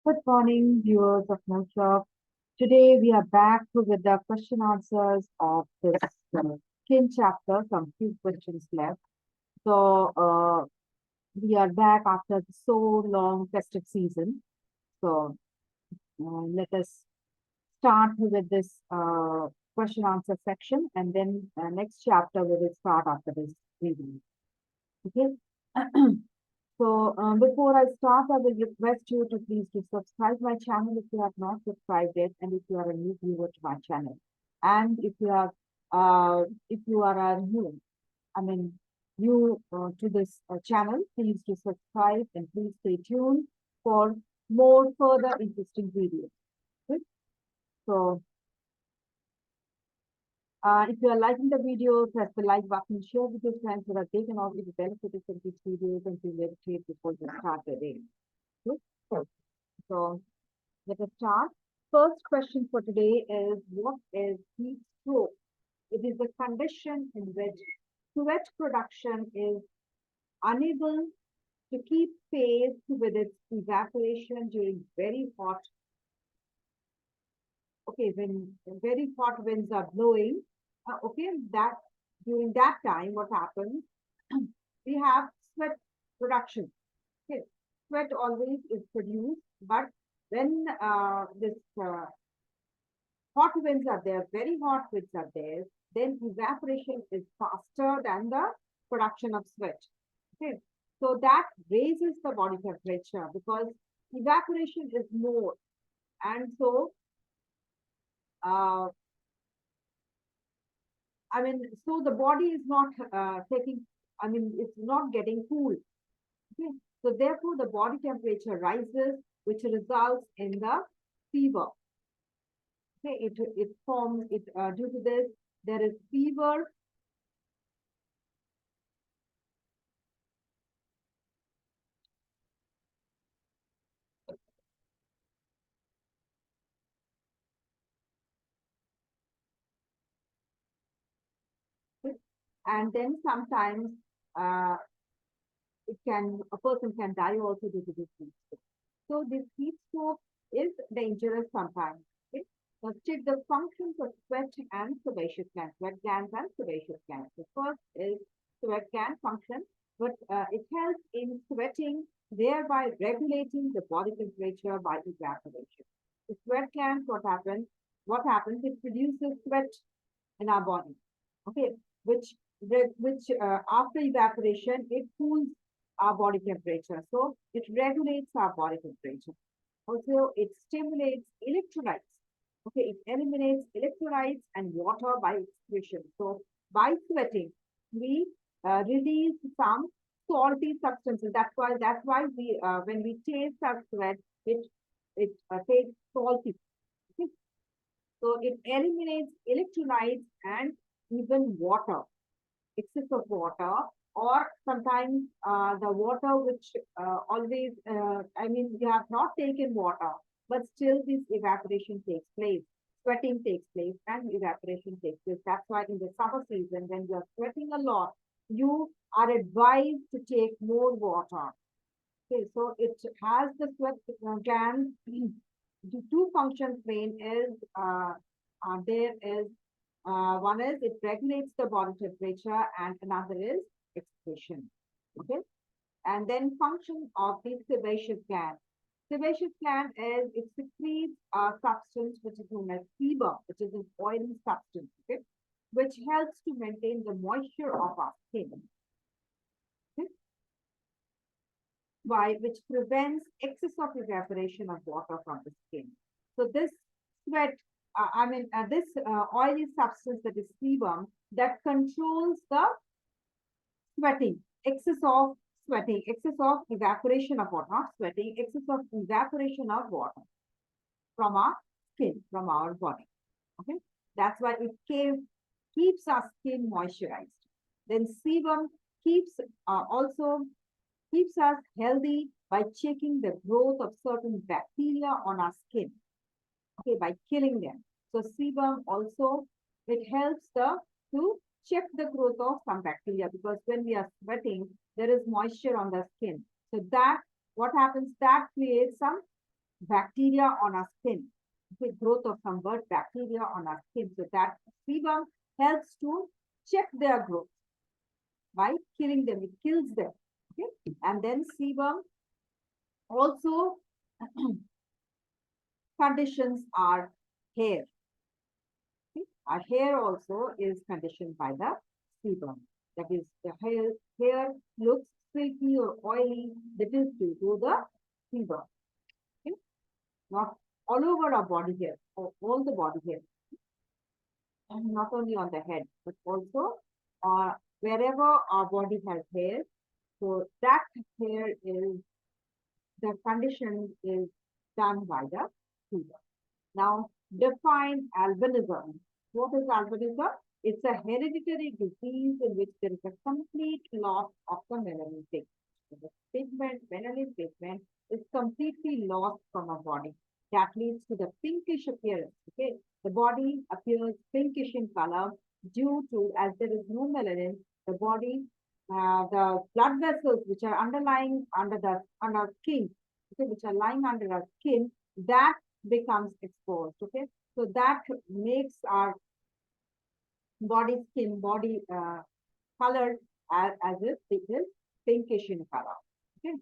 Good morning, viewers of MouShauk. Today we are back with the question answers of this skin chapter. Some few questions left. So we are back after so long festive season. So let us start with this question answer section, and then next chapter we will start after this review. Okay. Before I start, I will request you to please to subscribe my channel if you have not subscribed it, and if you are a new viewer to my channel, and if you are a new, I mean new to this channel, please to subscribe and please stay tuned for more further interesting videos. Okay? So if you are liking the video, press the like button, share with your friends so that they can also be benefited from these videos and to meditate before you start the day. Okay? So let us start. First question for today is, what is heat stroke? It is the condition in which sweat production is unable to keep pace with its evaporation during very hot, when very hot winds are blowing. That during that time, what happens? We have sweat production. Okay, sweat always is produced, but when this hot winds are there, very hot winds are there, then evaporation is faster than the production of sweat. Okay, so that raises the body temperature because evaporation is more, and so uh, so the body is not it's not getting cool. Okay, so therefore the body temperature rises, which results in the fever. Okay, it forms it due to this there is fever. And then sometimes uh, a person can die also due to this heat stroke. So this heat stroke is dangerous sometimes. Okay? Now check the functions of sweat and sebaceous glands, sweat glands and sebaceous glands. The first is sweat gland function, but it helps in sweating, thereby regulating the body temperature by evaporation. The sweat glands, what happens? What happens? It produces sweat in our body. Okay, which after evaporation it cools our body temperature, so it regulates our body temperature. Also, it stimulates electrolytes. Okay, it eliminates electrolytes and water by excretion. So by sweating, we release some salty substances. That's why we when we taste our sweat, it tastes salty. Okay? So it eliminates electrolytes and even water, excess of water, or sometimes the water which you have not taken water, but still this evaporation takes place. Sweating takes place and evaporation takes place. That's why in the summer season, when you are sweating a lot, you are advised to take more water. Okay, so it has the sweat glands. The two functions main is there is one is it regulates the body temperature and another is excretion. Okay, and then function of the sebaceous gland. Sebaceous gland is it secretes a substance which is known as sebum, which is an oily substance. Okay, which helps to maintain the moisture of our skin. Okay? Which prevents excess of evaporation of water from the skin. So this sweat, this oily substance that is sebum that controls the sweating, excess of evaporation of water, not sweating, excess of evaporation of water from our skin, from our body. Okay, that's why it keeps our skin moisturized. Then sebum also keeps us healthy by checking the growth of certain bacteria on our skin. Okay, by killing them. So sebum also it helps to check the growth of some bacteria, because when we are sweating, there is moisture on the skin. So that what happens, that creates some bacteria on our skin, the growth of some bird bacteria on our skin. So that sebum helps to check their growth by killing them. It kills them. Okay? And then sebum also conditions our hair. Okay? Our hair also is conditioned by the sebum. That is, the hair looks silky or oily. That is due to the sebum. Okay? Not all over our body hair, or all the body hair, and not only on the head, but also wherever our body has hair. So that hair is the condition is done by the fever. Now, define albinism. What is albinism? It's a hereditary disease in which there is a complete loss of the melanin pigment. So the melanin pigment is completely lost from our body. That leads to the pinkish appearance. Okay, the body appears pinkish in color due to, as there is no melanin, the body, the blood vessels which are underlying under skin, okay, which are lying under our skin, that becomes exposed. Okay, so that makes our body colored as if it is pinkish in color. Okay,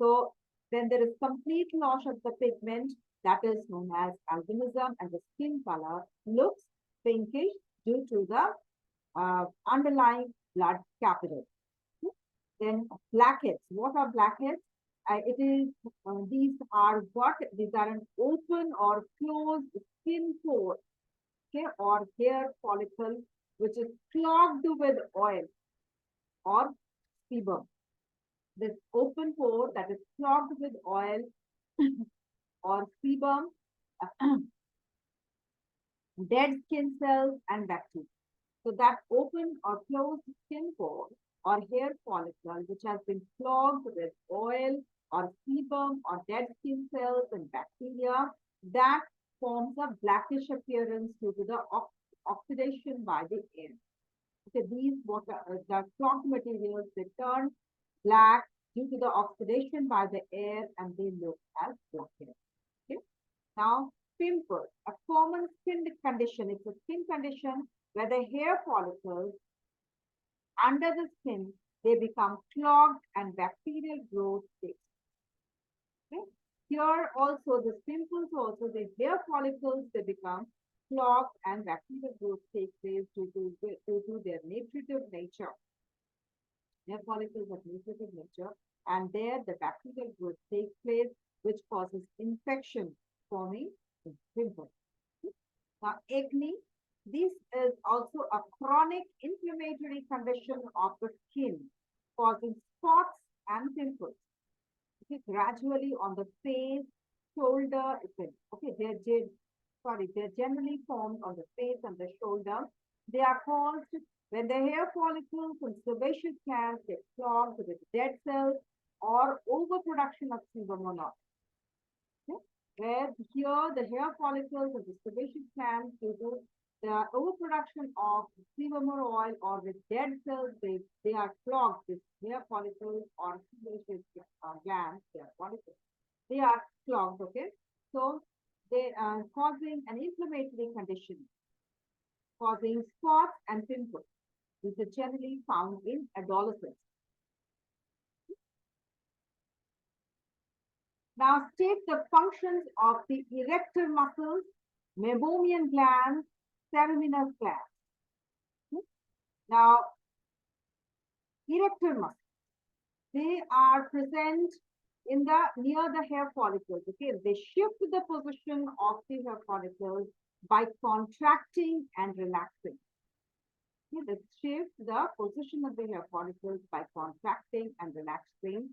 so then there is complete loss of the pigment that is known as albinism, and the skin color looks pinkish due to the underlying blood capillaries. Then blackheads. What are blackheads? It is these are what? These are an open or closed skin pore, okay, or hair follicle which is clogged with oil or sebum. This open pore that is clogged with oil or sebum, dead skin cells and bacteria. So that open or closed skin pore or hair follicle which has been clogged with oil or sebum or dead skin cells and bacteria, that forms a blackish appearance due to the oxidation by the air. Okay, these the clogged materials, they turn black due to the oxidation by the air, and they look as black hair. Okay. Now, pimple, a common skin condition. It's a skin condition where the hair follicles under the skin, they become clogged and bacterial growth takes. Okay. Here also, the pimples also, the hair follicles, they become clogged and bacterial growth takes place due to their nutritive nature. Hair follicles of nutritive nature, and there the bacterial growth takes place, which causes infection, forming pimples. Now, acne, this is also a chronic inflammatory condition of the skin, causing spots and pimples. Okay, gradually on the face, shoulder, okay, they're generally formed on the face and the shoulder. They are caused when the hair follicles and sebaceous glands get clogged with dead cells or overproduction of sebum or not. Okay? Where here the hair follicles and the sebaceous glands, due to the overproduction of sebum or oil or with dead cells, they are clogged with hair follicles or sebaceous glands, hair follicles. They are clogged, okay? So they are causing an inflammatory condition, causing spots and pimples. This is generally found in adolescents. Now state the functions of the erector muscles, meibomian glands, ceruminous glands. Now, erector muscles, they are present in the near the hair follicles. Okay, they shift the position of the hair follicles by contracting and relaxing. Okay, they shift the position of the hair follicles by contracting and relaxing.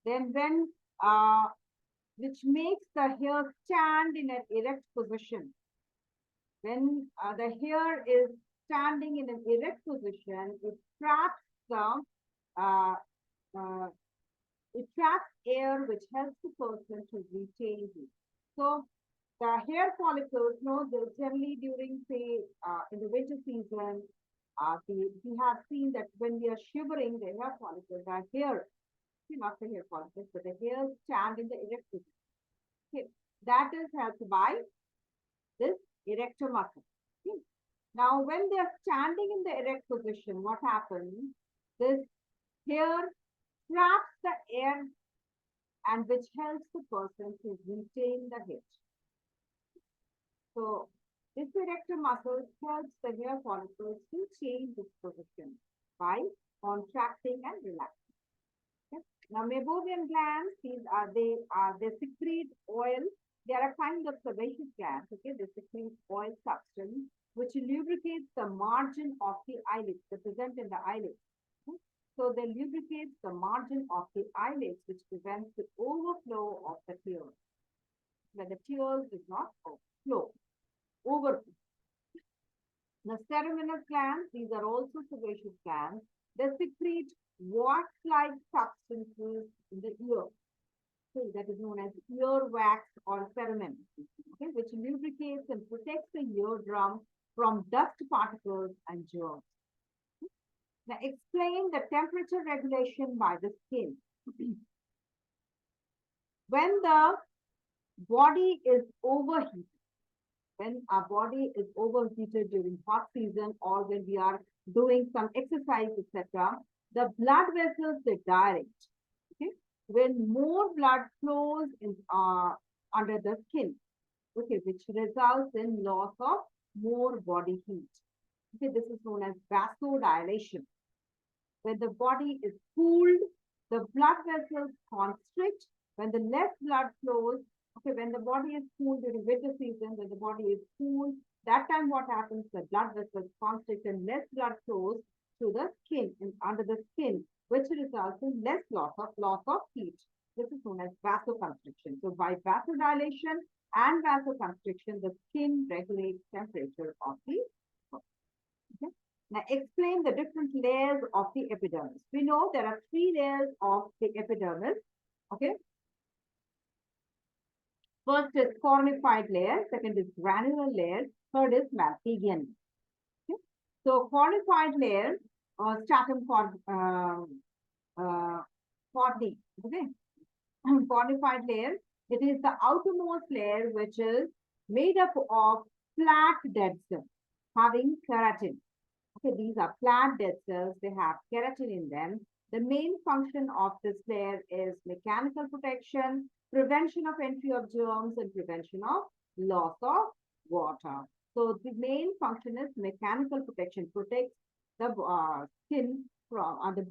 Then when which makes the hair stand in an erect position. When the hair is standing in an erect position, uh, uh, it traps air, which helps the person to retain heat. So the hair follicles, generally during, say, in the winter season, we have seen that when we are shivering, the hair follicles, our hair, not the hair follicles, but the hairs stand in the erect position. Okay. That is helped by this erector muscle. Okay. Now, when they are standing in the erect position, what happens? This here traps the air and which helps the person to retain the head. So, this erector muscle helps the hair follicles to change its position by contracting and relaxing. Okay? Now, meibomian glands, they secrete oil. They are a kind of sebaceous glands. Okay, they secrete oil substance which lubricates the margin of the eyelids. They present in the eyelids. Okay? So they lubricate the margin of the eyelids, which prevents the overflow of the tears. When the tears does not flow, overflow. The ceruminous glands, these are also sebaceous glands. They secrete wax-like substances in the ear. So that is known as ear wax or cerumen, okay, which lubricates and protects the eardrum from dust particles and germs. Now, explain the temperature regulation by the skin. When the body is overheated, when our body is overheated during hot season or when we are doing some exercise, etc., the blood vessels they dilate. Okay, when more blood flows in under the skin, okay, which results in loss of more body heat. Okay, this is known as vasodilation. When the body is cooled, the blood vessels constrict. When the less blood flows, okay, when the body is cool during winter season, when the body is cool, that time what happens? The blood vessels constrict and less blood flows to the skin and under the skin, which results in less loss of heat. This is known as vasoconstriction. So by vasodilation and vasoconstriction, the skin regulates temperature of the body. Okay. Now explain the different layers of the epidermis. We know there are 3 layers of the epidermis. Okay. First is cornified layer, second is granular layer, third is Malpighian. Okay. So cornified layer or stratum cordi, okay. Cornified layer, it is the outermost layer which is made up of flat dead cells having keratin. Okay, these are flat dead cells, they have keratin in them. The main function of this layer is mechanical protection, prevention of entry of germs, and prevention of loss of water. So the main function is mechanical protection, protects the skin from, the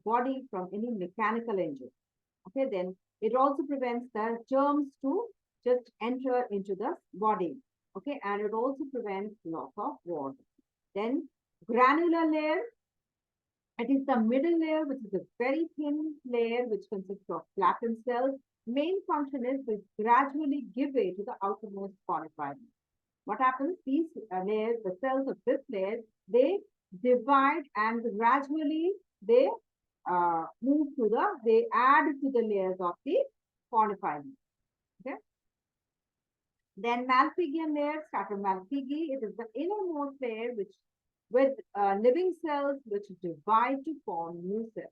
body from any mechanical injury. Okay, then it also prevents the germs to just enter into the body. Okay, and it also prevents loss of water. Then granular layer, it is the middle layer, which is a very thin layer, which consists of flattened cells. Main function is to gradually give way to the outermost cornified. What happens? These layers, the cells of this layer, they divide and gradually they they add to the layers of the cornified. Okay. Then Malpighian layer, stratum Malpighi, it is the innermost layer which with living cells which divide to form new cells.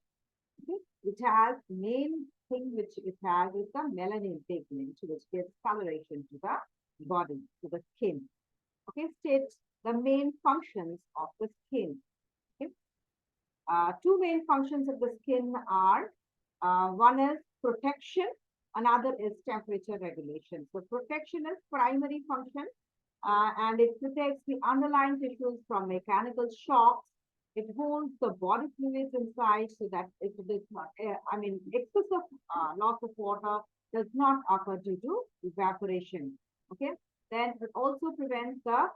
Okay? Which has main thing which it has is the melanin pigment, which gives coloration to the body, to the skin. Okay, states the main functions of the skin. Okay. 2 main functions of the skin are one is protection, another is temperature regulation. So protection is primary function and it protects the underlying tissues from mechanical shocks. It holds the body fluids inside so that it does not, excessive loss of water does not occur due to evaporation. Okay. Then it also prevents the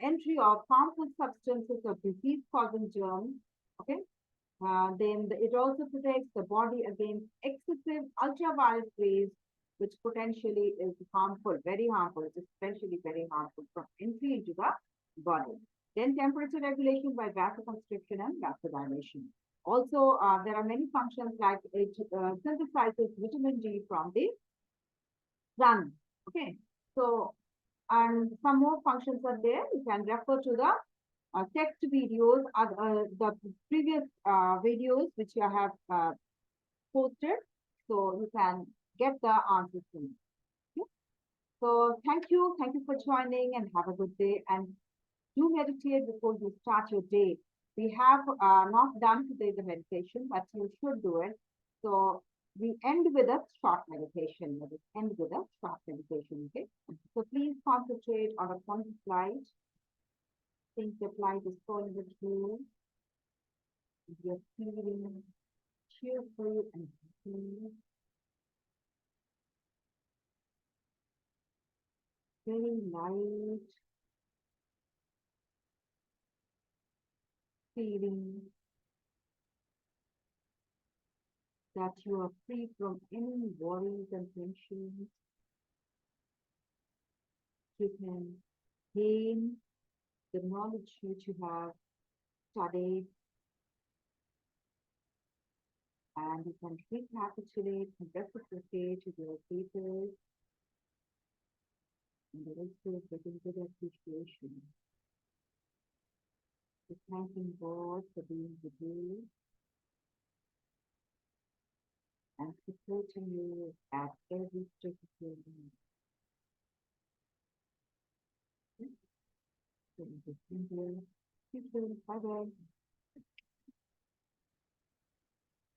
entry of harmful substances or disease-causing germs. Okay. Then it also protects the body against excessive ultraviolet rays, which potentially is harmful, very harmful. It's potentially very harmful from entry into the body. Then temperature regulation by vasoconstriction and vasodilation. Also, there are many functions like it synthesizes vitamin D from the sun. Okay, so and some more functions are there. You can refer to the text videos, the previous videos which you have posted, so you can get the answers to me. So thank you for joining and have a good day. And do meditate before you start your day. We have not done today the meditation, but you should do it. So we end with a short meditation. Let us end with a short meditation. Okay. So please concentrate on a point of light. Think that light is flowing with you. You're feeling cheerful and happy, very light, feeling that you are free from any worries and tensions. You can gain the knowledge which you have studied, and you can recapitulate and reciprocate to your papers and also getting good appreciation. So thanking God for being with you and supporting you at every step of your life. So, bye bye.